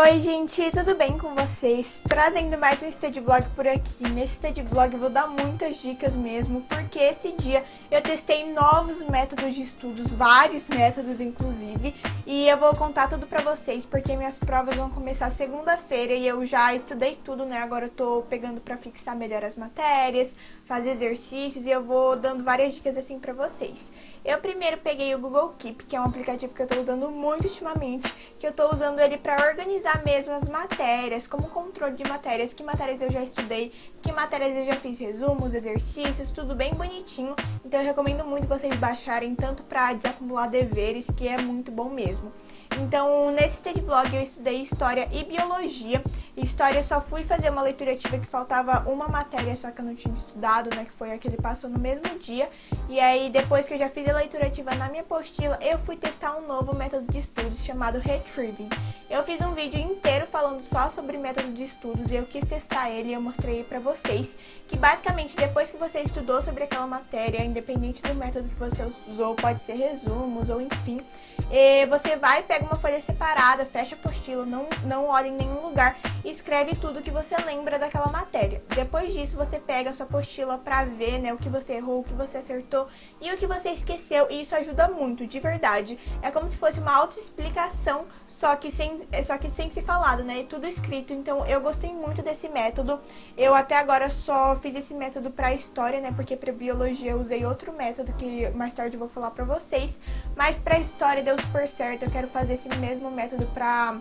Oi gente, tudo bem com vocês? Trazendo mais um study vlog por aqui. Nesse study vlog eu vou dar muitas dicas mesmo, porque esse dia eu testei novos métodos de estudos, vários métodos inclusive, e eu vou contar tudo pra vocês, porque minhas provas vão começar segunda-feira e eu já estudei tudo, né? Agora eu tô pegando pra fixar melhor as matérias, fazer exercícios e eu vou dando várias dicas assim pra vocês. Eu primeiro peguei o Google Keep, que é um aplicativo que eu tô usando muito ultimamente, que eu tô usando ele pra organizar mesmo as matérias, como controle de matérias, que matérias eu já estudei, que matérias eu já fiz resumos, exercícios, tudo bem bonitinho. Então eu recomendo muito vocês baixarem, tanto pra desacumular deveres, que é muito bom mesmo. Então, nesse study vlog eu estudei História e Biologia. História eu só fui fazer uma leitura ativa que faltava uma matéria, só que eu não tinha estudado, né, que foi a que ele passou no mesmo dia. E aí, depois que eu já fiz a leitura ativa na minha apostila, eu fui testar um novo método de estudos chamado Retrieving. Eu fiz um vídeo inteiro falando só sobre método de estudos e eu quis testar ele e eu mostrei pra vocês que basicamente depois que você estudou sobre aquela matéria, independente do método que você usou, pode ser resumos ou enfim, você vai, pega uma folha separada, fecha a apostila, não olha em nenhum lugar e escreve tudo que você lembra daquela matéria. Depois disso, você pega a sua apostila pra ver, né, o que você errou, o que você acertou e o que você esqueceu, e isso ajuda muito, de verdade. É como se fosse uma autoexplicação, só que sem ser falado, né, e tudo escrito. Então, eu gostei muito desse método. Eu até agora só fiz esse método pra história, né, porque pra biologia eu usei outro método que mais tarde eu vou falar pra vocês, mas pra história deu super certo. Eu quero fazer esse mesmo método pra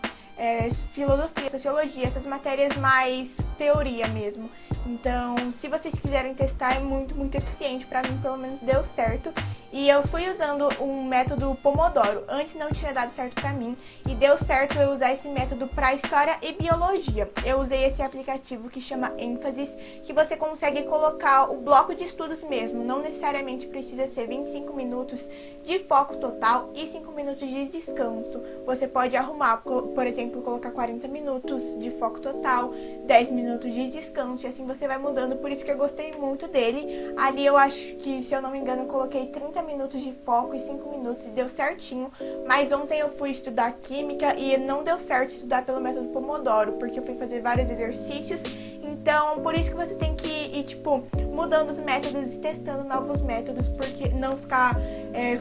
filosofia, sociologia, essas matérias mais teoria mesmo. Então, se vocês quiserem testar, é muito, muito eficiente. Pra mim, pelo menos, deu certo. E eu fui usando um método Pomodoro. Antes não tinha dado certo pra mim. E deu certo eu usar esse método pra história e biologia. Eu usei esse aplicativo que chama ênfases, que você consegue colocar o bloco de estudos mesmo. Não necessariamente precisa ser 25 minutos de foco total e 5 minutos de descanso. Você pode arrumar, por exemplo, colocar 40 minutos de foco total, 10 minutos de descanso, e assim você vai mudando. Por isso que eu gostei muito dele. Ali eu acho que, se eu não me engano, eu coloquei 30 minutos de foco e 5 minutos e deu certinho. Mas ontem eu fui estudar química e não deu certo estudar pelo método Pomodoro, porque eu fui fazer vários exercícios. Então, por isso que você tem que ir, tipo, mudando os métodos e testando novos métodos, porque não ficar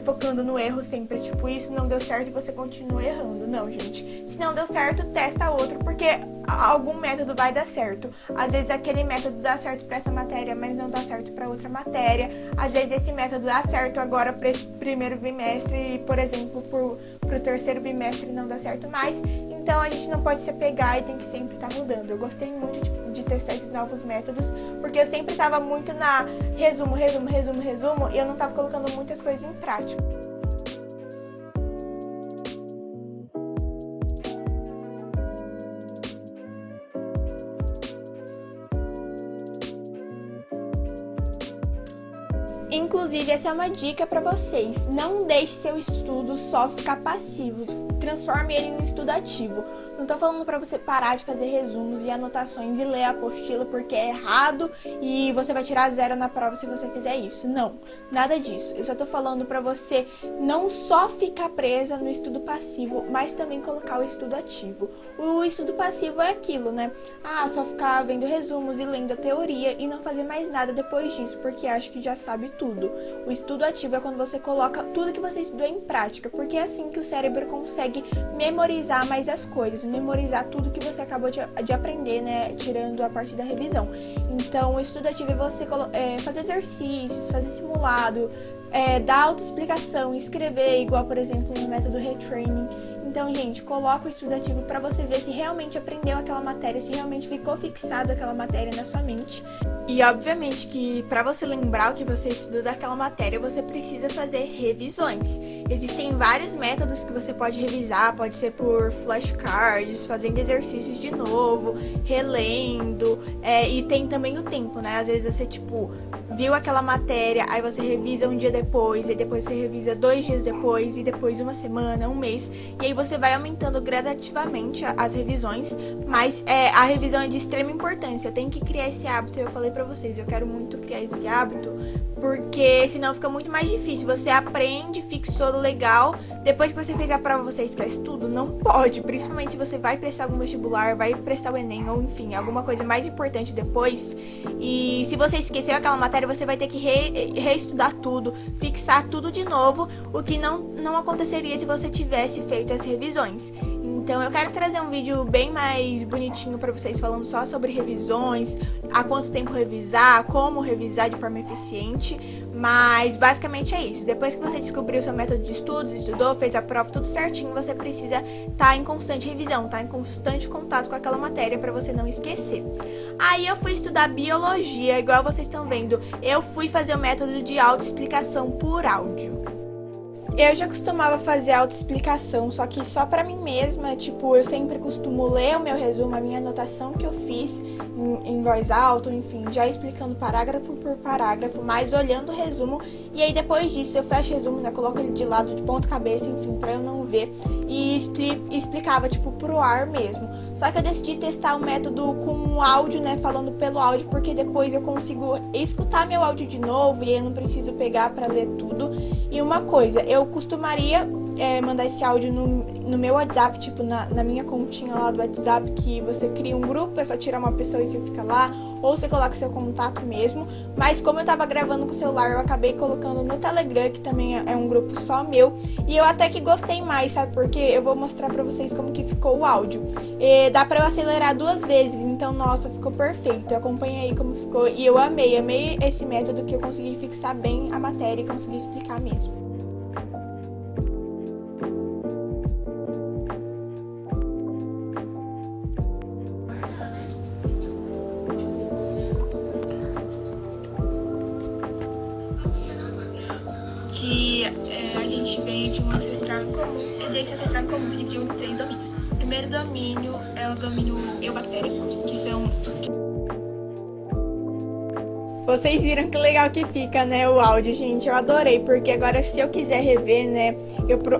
focando no erro sempre, tipo, isso não deu certo e você continua errando. Não, gente. Se não deu certo, testa outro, porque algum método vai dar certo. Às vezes aquele método dá certo para essa matéria, mas não dá certo para outra matéria. Às vezes esse método dá certo agora para esse primeiro bimestre e, por exemplo, pro terceiro bimestre não dá certo mais. Então a gente não pode se apegar e tem que sempre estar mudando. Eu gostei muito de testar esses novos métodos, porque eu sempre estava muito na resumo, e eu não estava colocando muitas coisas em prática. Inclusive, essa é uma dica para vocês. Não deixe seu estudo só ficar passivo. Transforme ele em um estudo ativo. Não tô falando para você parar de fazer resumos e anotações e ler a apostila porque é errado e você vai tirar 0 na prova se você fizer isso. Não, nada disso. Eu só tô falando para você não só ficar presa no estudo passivo, mas também colocar o estudo ativo. O estudo passivo é aquilo, né? Só ficar vendo resumos e lendo a teoria e não fazer mais nada depois disso, porque acha que já sabe tudo. O estudo ativo é quando você coloca tudo que você estudou em prática, porque é assim que o cérebro consegue memorizar mais as coisas, memorizar tudo que você acabou de aprender, né, tirando a parte da revisão. Então, o estudo ativo é você fazer exercícios, fazer simulado, dar autoexplicação, escrever, igual, por exemplo, no método Retraining. Então, gente, coloca o estudo ativo para você ver se realmente aprendeu aquela matéria, se realmente ficou fixado aquela matéria na sua mente. E, obviamente, que para você lembrar o que você estudou daquela matéria, você precisa fazer revisões. Existem vários métodos que você pode revisar, pode ser por flashcards, fazendo exercícios de novo, relendo, e tem também o tempo, né? Às vezes você, tipo, viu aquela matéria, aí você revisa um dia depois, e depois você revisa 2 dias depois, e depois uma semana, um mês, e aí você vai aumentando gradativamente as revisões, mas a revisão é de extrema importância. Tem que criar esse hábito. Eu falei pra vocês, eu quero muito criar esse hábito porque senão fica muito mais difícil. Você aprende, fixou legal, depois que você fez a prova você esquece tudo? Não pode, principalmente se você vai prestar algum vestibular, vai prestar o Enem ou enfim, alguma coisa mais importante depois. E se você esqueceu aquela matéria, você vai ter que reestudar tudo, fixar tudo de novo, o que não aconteceria se você tivesse feito as revisões. Então eu quero trazer um vídeo bem mais bonitinho pra vocês, falando só sobre revisões, há quanto tempo revisar, como revisar de forma eficiente, mas basicamente é isso. Depois que você descobriu o seu método de estudos, estudou, fez a prova, tudo certinho, você precisa estar em constante revisão, estar em constante contato com aquela matéria pra você não esquecer. Aí eu fui estudar biologia, igual vocês estão vendo, eu fui fazer o método de autoexplicação por áudio. Eu já costumava fazer autoexplicação, só que só pra mim mesma, tipo, eu sempre costumo ler o meu resumo, a minha anotação que eu fiz em voz alta, enfim, já explicando parágrafo por parágrafo, mas olhando o resumo, e aí depois disso eu fecho o resumo, né, coloco ele de lado, de ponta cabeça, enfim, pra eu não ver, e explicava, tipo, pro ar mesmo. Só que eu decidi testar o método com áudio, né, falando pelo áudio, porque depois eu consigo escutar meu áudio de novo, e aí eu não preciso pegar pra ler tudo. E uma coisa, eu costumaria mandar esse áudio no meu WhatsApp, tipo, na minha continha lá do WhatsApp, que você cria um grupo, é só tirar uma pessoa e você fica lá, ou você coloca seu contato mesmo, mas como eu tava gravando com o celular, eu acabei colocando no Telegram, que também é um grupo só meu, e eu até que gostei mais, sabe, porque eu vou mostrar pra vocês como que ficou o áudio. Dá pra eu acelerar 2 vezes, então, nossa, ficou perfeito, eu acompanhei aí como ficou, e eu amei esse método que eu consegui fixar bem a matéria e consegui explicar mesmo. Que a gente veio de um ancestral em comum, e desse ancestral em comum se dividiu em 3 domínios. O primeiro domínio é o domínio eubactéria, que são... Vocês viram que legal que fica, né, o áudio, gente, eu adorei, porque agora se eu quiser rever, né,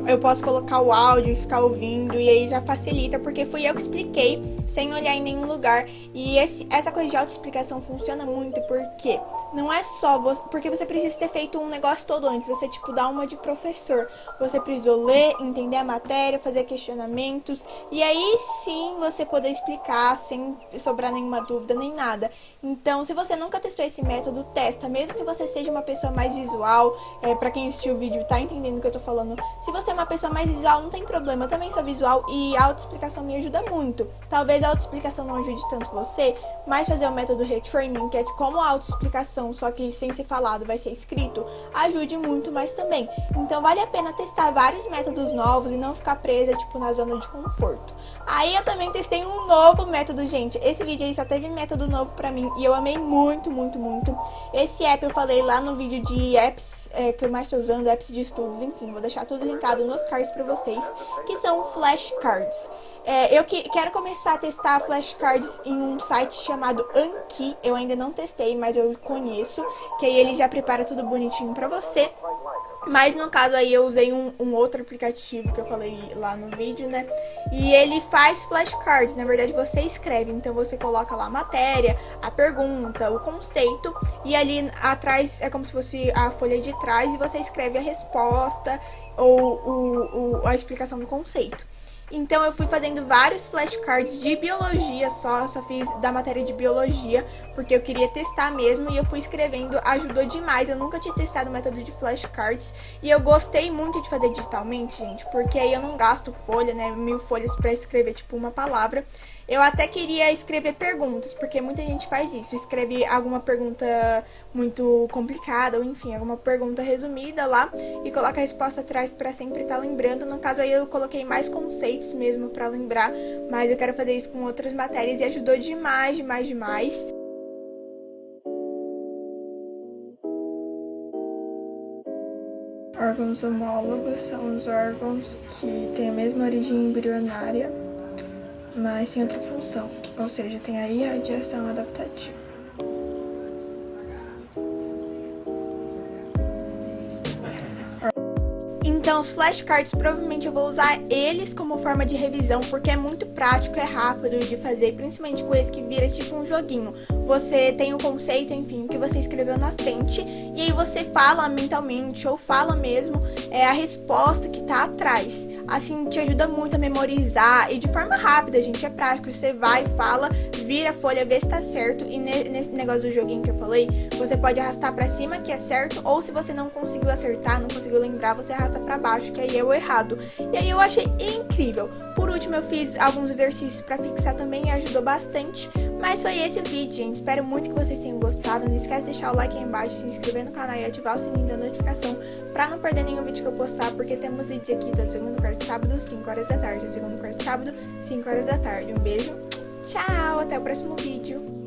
eu posso colocar o áudio e ficar ouvindo, e aí já facilita, porque fui eu que expliquei, sem olhar em nenhum lugar, e essa coisa de autoexplicação funciona muito, porque não é só você, porque você precisa ter feito um negócio todo antes, você, tipo, dá uma de professor, você precisou ler, entender a matéria, fazer questionamentos, e aí sim você poder explicar sem sobrar nenhuma dúvida, nem nada. Então, se você nunca testou esse método, testa, mesmo que você seja uma pessoa mais visual, pra quem assistiu o vídeo tá entendendo o que eu tô falando, se você é uma pessoa mais visual, não tem problema, eu também sou visual e a autoexplicação me ajuda muito. Talvez a autoexplicação não ajude tanto você, mas fazer o método retraining, que é como a autoexplicação, só que sem ser falado, vai ser escrito, ajude muito mais também. Então vale a pena testar vários métodos novos e não ficar presa, tipo, na zona de conforto. Aí eu também testei um novo método, gente. Esse vídeo aí só teve método novo pra mim e eu amei muito. Esse app eu falei lá no vídeo de apps que eu mais tô usando, apps de estudos, enfim, vou deixar tudo linkado nos cards pra vocês, que são flashcards. Eu quero começar a testar flashcards em um site chamado Anki. Eu ainda não testei, mas eu conheço, que aí ele já prepara tudo bonitinho pra você. Mas no caso aí eu usei um outro aplicativo que eu falei lá no vídeo, né? E ele faz flashcards, na verdade você escreve, então você coloca lá a matéria, a pergunta, o conceito, e ali atrás é como se fosse a folha de trás e você escreve a resposta ou a explicação do conceito. Então eu fui fazendo vários flashcards de biologia só fiz da matéria de biologia, porque eu queria testar mesmo, e eu fui escrevendo, ajudou demais. Eu nunca tinha testado o método de flashcards, e eu gostei muito de fazer digitalmente, gente, porque aí eu não gasto folha, né, 1000 folhas pra escrever, tipo, uma palavra. Eu até queria escrever perguntas, porque muita gente faz isso, escreve alguma pergunta muito complicada, ou enfim, alguma pergunta resumida lá, e coloca a resposta atrás pra sempre estar lembrando. No caso aí eu coloquei mais conceitos mesmo pra lembrar, mas eu quero fazer isso com outras matérias, e ajudou demais. Órgãos homólogos são os órgãos que têm a mesma origem embrionária, mas tem outra função, ou seja, tem a irradiação adaptativa. Então, os flashcards, provavelmente eu vou usar eles como forma de revisão, porque é muito prático, é rápido de fazer, principalmente com esse que vira tipo um joguinho. você tem o conceito, enfim, que você escreveu na frente, e aí você fala mentalmente ou fala mesmo a resposta que tá atrás. Assim te ajuda muito a memorizar e de forma rápida, gente, é prático. Você vai, fala, vira a folha, vê se tá certo, e nesse negócio do joguinho que eu falei, você pode arrastar pra cima, que é certo, ou se você não conseguiu acertar, não conseguiu lembrar, você arrasta pra baixo, que aí é o errado. E aí eu achei incrível. Por último, eu fiz alguns exercícios pra fixar também e ajudou bastante. Mas foi esse o vídeo, gente. Espero muito que vocês tenham gostado. Não esquece de deixar o like aí embaixo, se inscrever no canal e ativar o sininho da notificação pra não perder nenhum vídeo que eu postar, porque temos vídeos aqui todo segundo, quarto e sábado, 5 horas da tarde. Todo segundo, quarto e sábado, 5 horas da tarde. Um beijo, tchau, até o próximo vídeo.